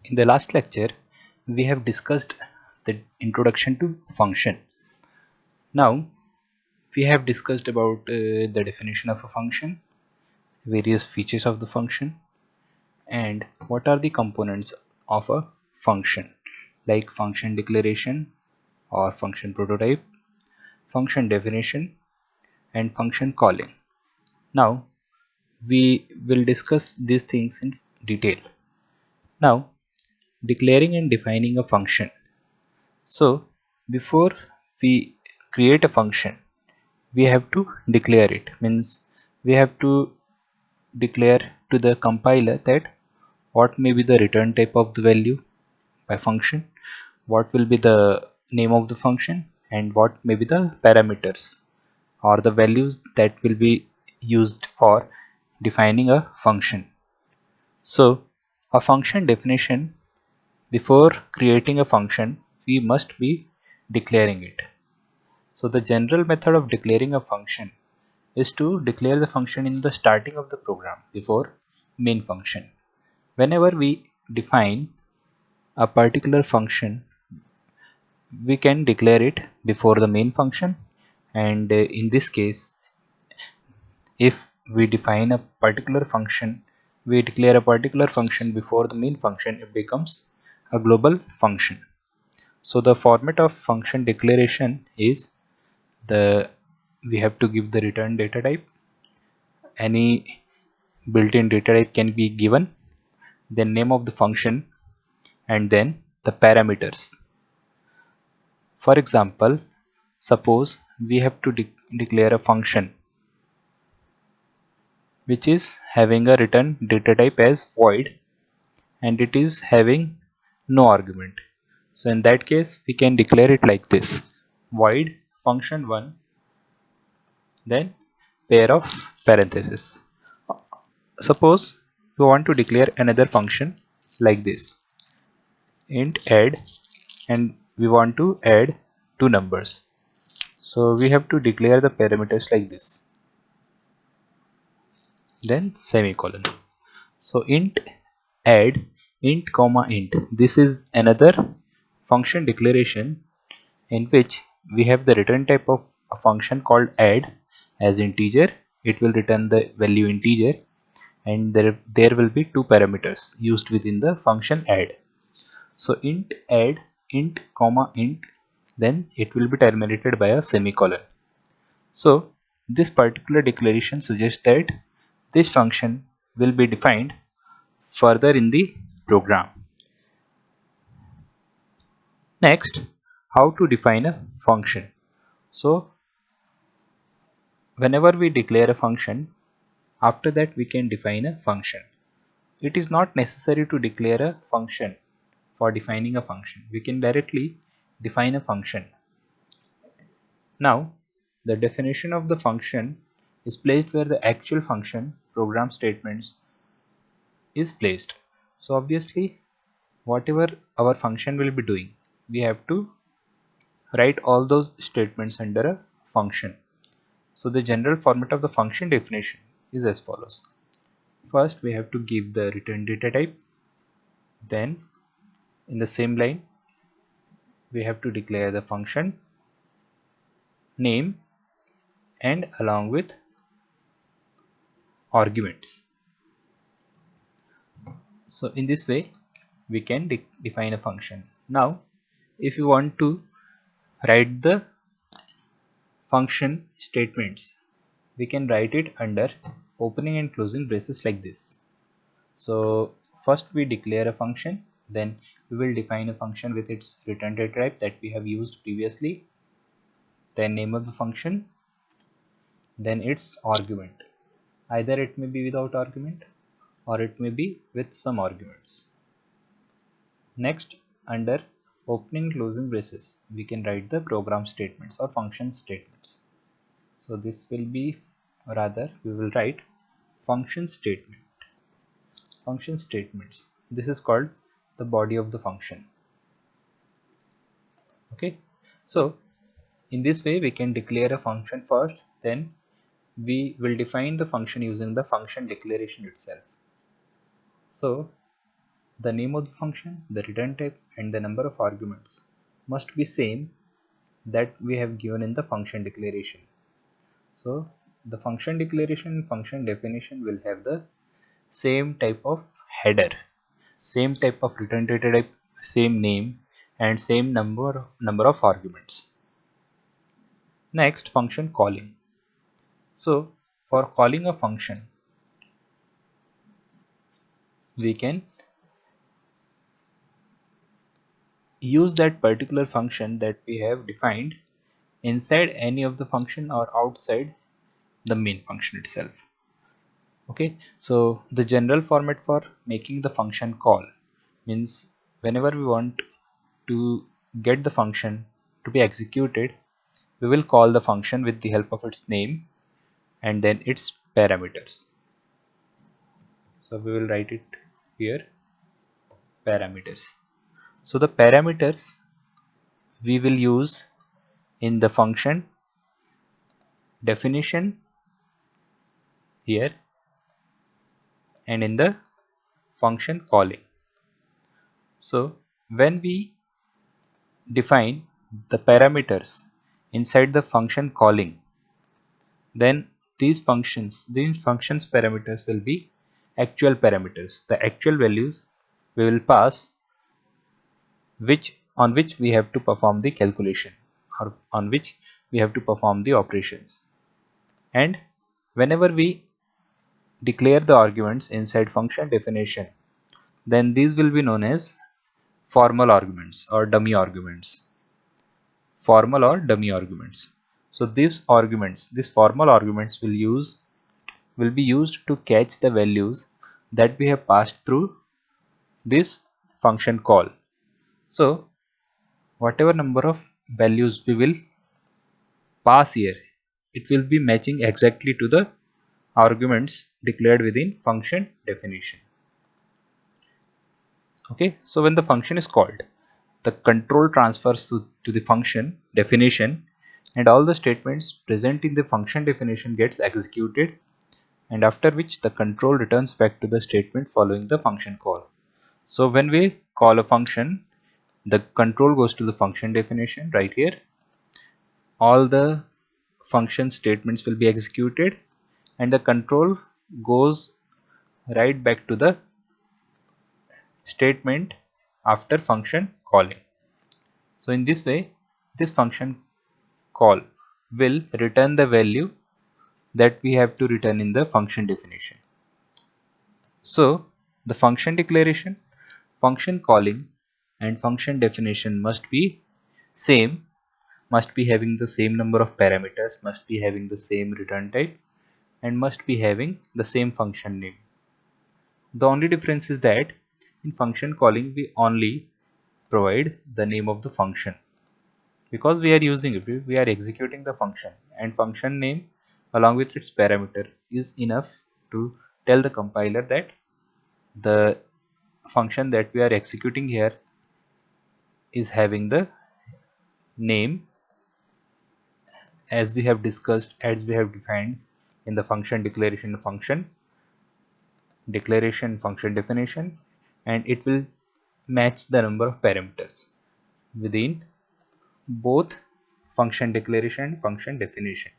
In the last lecture, we have discussed the introduction to function. Now, we have discussed about the definition of a function, various features of the function, and what are the components of a function, like function declaration or function prototype, function definition, and function calling. Now, we will discuss these things in detail. Now, declaring and defining a function. So, before we create a function, we have to declare it. Means we have to declare to the compiler that what may be the return type of the value by function, what will be the name of the function, and what may be the parameters or the values that will be used for defining a function. So, a function definition, before creating a function, we must be declaring it. So the general method of declaring a function is to declare the function in the starting of the program before main function. Whenever we define a particular function, we can declare it before the main function, and in this case, if we define a particular function, we declare a particular function before the main function, it becomes a global function. So the format of function declaration is the we have to give the return data type. Any built-in data type can be given, then name of the function, and then the parameters. For example, suppose we have to declare a function which is having a return data type as void, and it is having no argument. So in that case, we can declare it like this: void function1, then pair of parentheses. Suppose we want to declare another function like this: int add, and we want to add two numbers. So we have to declare the parameters like this, then semicolon. So int add, int comma int, this is another function declaration in which we have the return type of a function called add as integer. It will return the value integer, and there will be two parameters used within the function add. So int add, int comma int, then it will be terminated by a semicolon. So this particular declaration suggests that this function will be defined further in the program. Next, how to define a function. So whenever we declare a function, after that we can define a function. It is not necessary to declare a function for defining a function. We can directly define a function. Now, the definition of the function is placed where the actual function program statements is placed. So obviously, whatever our function will be doing, we have to write all those statements under a function. So the general format of the function definition is as follows. First, we have to give the return data type. Then in the same line, we have to declare the function name and along with arguments. So in this way, we can define a function. Now, if you want to write the function statements, we can write it under opening and closing braces like this. So first we declare a function, then we will define a function with its return data type that we have used previously, then name of the function, then its argument. Either it may be without argument or it may be with some arguments. Next, under opening closing braces, we can write the program statements or function statements. So this will be, rather we will write function statement. Function statements. This is called the body of the function. Okay. So in this way we can declare a function first, then we will define the function using the function declaration itself. So The name of the function, the return type, and the number of arguments must be same that we have given in the function declaration. So the function declaration and function definition will have the same type of header, same type of return data type, same name, and same number of arguments. Next, function calling. So for calling a function, we can use that particular function that we have defined inside any of the function or outside the main function itself. Okay, so the general format for making the function call means whenever we want to get the function to be executed, we will call the function with the help of its name and then its parameters. So we will write it here, parameters. So the parameters we will use in the function definition here and in the function calling. So when we define the parameters inside the function calling, then these functions parameters will be actual parameters, the actual values we will pass on which we have to perform the calculation or on which we have to perform the operations. And whenever we declare the arguments inside function definition, then these will be known as formal arguments or dummy arguments. Formal or dummy arguments. So these formal arguments will be used to catch the values that we have passed through this function call. So whatever number of values we will pass here, it will be matching exactly to the arguments declared within function definition. Okay, so when the function is called, the control transfers to the function definition and all the statements present in the function definition gets executed, and after which the control returns back to the statement following the function call. So when we call a function, the control goes to the function definition right here. All the function statements will be executed and the control goes right back to the statement after function calling. So in this way, this function call will return the value that we have to return in the function definition. So the function declaration, function calling, and function definition must be same, must be having the same number of parameters, must be having the same return type, and must be having the same function name. The only difference is that in function calling we only provide the name of the function, because we are using it, we are executing the function, and function name along with its parameter is enough to tell the compiler that the function that we are executing here is having the name as we have discussed, as we have defined in the function declaration, function definition, and it will match the number of parameters within both function declaration and function definition.